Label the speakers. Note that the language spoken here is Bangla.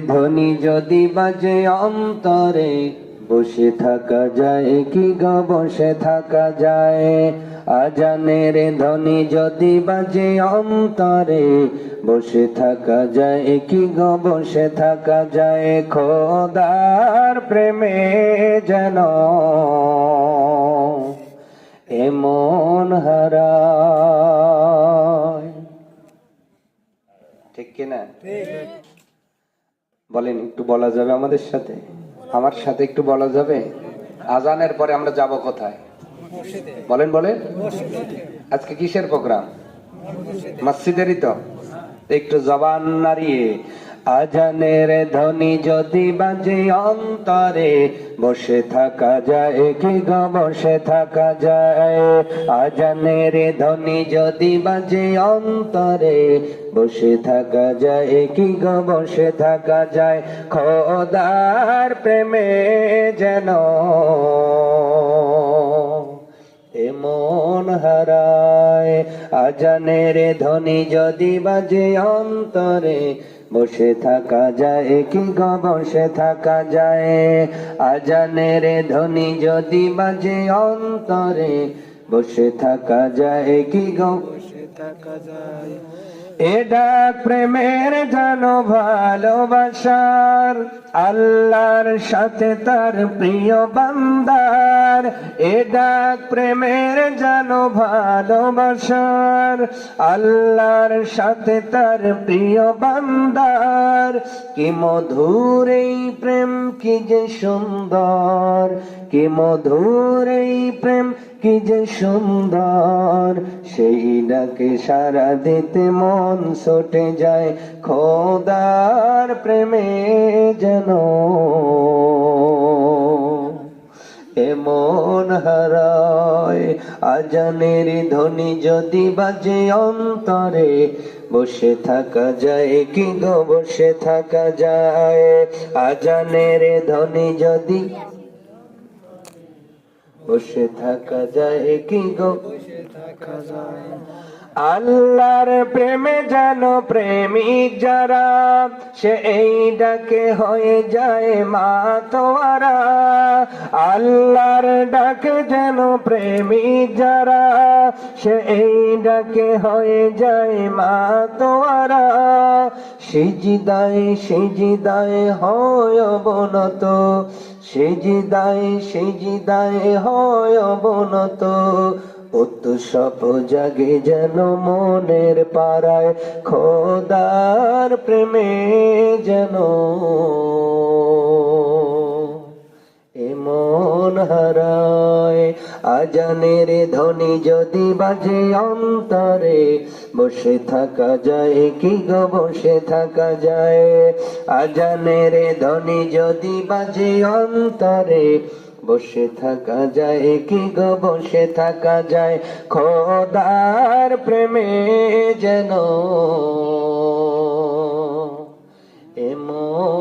Speaker 1: ধ্বনি যদি বাজে অন্তরে, বসে থাকা যায় কি গো, বসে থাকা যায়। আজানের ধ্বনি যদি বাজে অন্তরে, বসে থাকা যায় কি গো, বসে থাকা যায়। খোদার প্রেমে যেন এমন হারায়। ঠিক কিনা? বলেন, একটু বলা যাবে আমাদের সাথে? আমার সাথে একটু বলা যাবে? আজানের পরে আমরা যাব কোথায়? বলেন বলেন। আজকে কিসের প্রোগ্রাম? মসজিদেরই তো। একটু জবান নাড়িয়ে আজানের ধ্বনি যদি বাজে অন্তরে, বসে থাকা যায় কি গো, বসে থাকা যায়। আজানের ধ্বনি যদি বাজে অন্তরে, বসে থাকা যায় কি গো, বসে থাকা যায়। খোদার প্রেমে যেন এমন হারায়। আজানের ধ্বনি যদি বাজে অন্তরে, বসে থাকা যায় কি গো, বসে থাকা যায়। আজানের ধ্বনি যদি বাজে অন্তরে, বসে থাকা যায় কি গো, বসে থাকা যায়। এ ডাক প্রেমের জানো ভালোবাসার, আল্লাহর সাথে তার প্রিয় বান্দার। এ ডাক প্রেমের জানো ভালোবাসার, আল্লাহর সাথে তার প্রিয় বান্দার। কি মধুর এই প্রেম, কি যে সুন্দর, কি মধুর এই প্রেম, কি যে সুন্দর। সেই ডাকে সারা দিতে মন ছুটে যায়। খোদার প্রেমে যেন এমন হারায়। আজানের ধ্বনি যদি বাজে অন্তরে, বসে থাকা যায় কি গো, বসে থাকা যায়। আজানের ধ্বনি যদি বসে থাকা যায় কি গো, বসে থাকা যায়। আল্লাহর প্রেমে যেন প্রেমিক যারা, সে এই ডাকে হয়ে যায় মাতোয়ারা। আল্লাহর ডাকে যেন প্রেমিক যারা, সে এই ডাকে হয়ে যায় মাতোয়ারা। সিজদায় সিজদায় হয় অবনত, সিজদায় সিজদায় হয় অবনত। উৎসব জাগে যেন মনের পাড়ায়। খোদার প্রেমে যেন এমন হারায়। আজানের ধ্বনি যদি বাজে অন্তরে, বসে থাকা যায় কি গো, বসে থাকা যায়। আজানের ধ্বনি যদি বাজে অন্তরে, বসে থাকা যায় কি গো, বসে থাকা যায়। খোদার প্রেমে যেন এমন